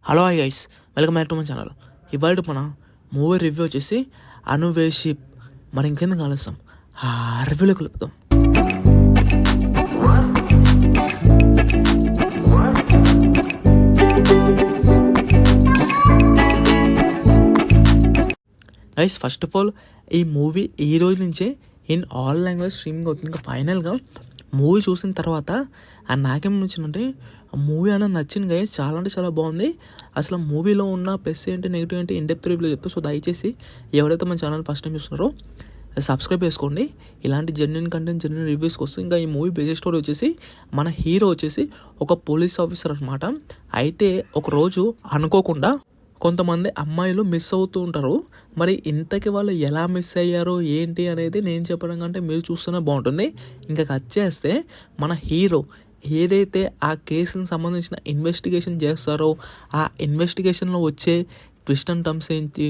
Hello hi guys, welcome back to my channel. ఇవాళ మన movie review వచ్చేసి అనువేషిప్. మరి ఇంకెందుకు ఆలస్యం, ఆ రివ్యూలో కలుపుతాం. గైస్, ఫస్ట్ ఆఫ్ ఆల్ ఈ మూవీ ఈ రోజు నుంచే ఇన్ ఆల్ లాంగ్వేజ్ స్ట్రీమింగ్ అవుతుంది. ఇంకా ఫైనల్గా మూవీ చూసిన తర్వాత నాకేమనిపించిందంటే ఆ మూవీ అనేది నచ్చింది గైస్. చాలా అంటే చాలా బాగుంది. అసలు మూవీలో ఉన్న ప్లస్ ఏంటి, నెగిటివ్ ఏంటి, ఇన్డెప్త్ రివ్యూలో చెప్తా. సో దయచేసి ఎవరైతే మన ఛానల్ ఫస్ట్ టైం చూస్తున్నారో సబ్స్క్రైబ్ చేసుకోండి. ఇలాంటి జెన్యున్ కంటెంట్, జెన్యున్ రివ్యూస్ కోసం. ఇంకా ఈ మూవీ బేసిక్ స్టోరీ వచ్చేసి మన హీరో వచ్చేసి ఒక పోలీస్ ఆఫీసర్ అనమాట. అయితే ఒకరోజు అనుకోకుండా కొంతమంది అమ్మాయిలు మిస్ అవుతూ ఉంటారు. మరి ఇంతకీ వాళ్ళు ఎలా మిస్ అయ్యారో ఏంటి అనేది నేను చెప్పడం కంటే మీరు చూస్తూనే బాగుంటుంది. ఇంకా కట్ చేస్తే మన హీరో ఏదైతే ఆ కేసుని సంబంధించిన ఇన్వెస్టిగేషన్ చేస్తారో ఆ ఇన్వెస్టిగేషన్లో వచ్చే ట్విస్ట్ అండ్ టర్మ్స్ ఏంటి,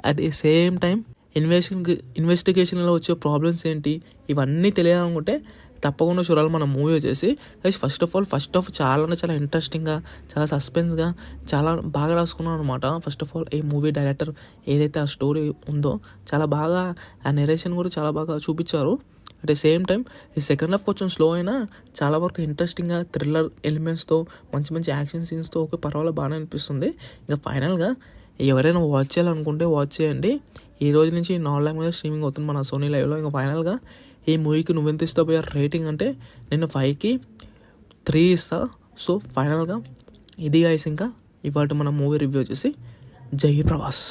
అట్ ది సేమ్ టైం ఇన్వెస్టిగేషన్లో వచ్చే ప్రాబ్లమ్స్ ఏంటి, ఇవన్నీ తెలియాలనుకుంటే తప్పకుండా చూడాలి మన మూవీ వచ్చేసి. ఫస్ట్ ఆఫ్ చాలా అంటే చాలా ఇంట్రెస్టింగ్గా, చాలా సస్పెన్స్గా, చాలా బాగా రాసుకున్నాను అనమాట. ఫస్ట్ ఆఫ్ ఆల్ ఈ మూవీ డైరెక్టర్ ఏదైతే ఆ స్టోరీ ఉందో చాలా బాగా, ఆ నెరేషన్ కూడా చాలా బాగా చూపించారు. అట్ ది సేమ్ టైం ఈ సెకండ్ హాఫ్ కొంచెం స్లో అయినా చాలా వరకు ఇంట్రెస్టింగ్గా థ్రిల్లర్ ఎలిమెంట్స్తో, మంచి మంచి యాక్షన్ సీన్స్తో ఓకే పర్వాలేదు, బాగానే అనిపిస్తుంది. ఇంకా ఫైనల్గా ఎవరైనా వాచ్ చేయాలనుకుంటే వాచ్ చేయండి. ఈ రోజు నుంచి 4 లాంగ్వేజ్ స్ట్రీమింగ్ అవుతుంది మన సోనీ లైవ్లో. ఇంకా ఫైనల్గా ఈ మూవీకి నువ్వెంత ఇస్తావు పోయా రేటింగ్ అంటే నేను 5కి 3 ఇస్తా. సో ఫైనల్గా ఇది గైస్. ఇంకా ఇవాళ మన మూవీ రివ్యూ వచ్చేసి జై ప్రభాస్.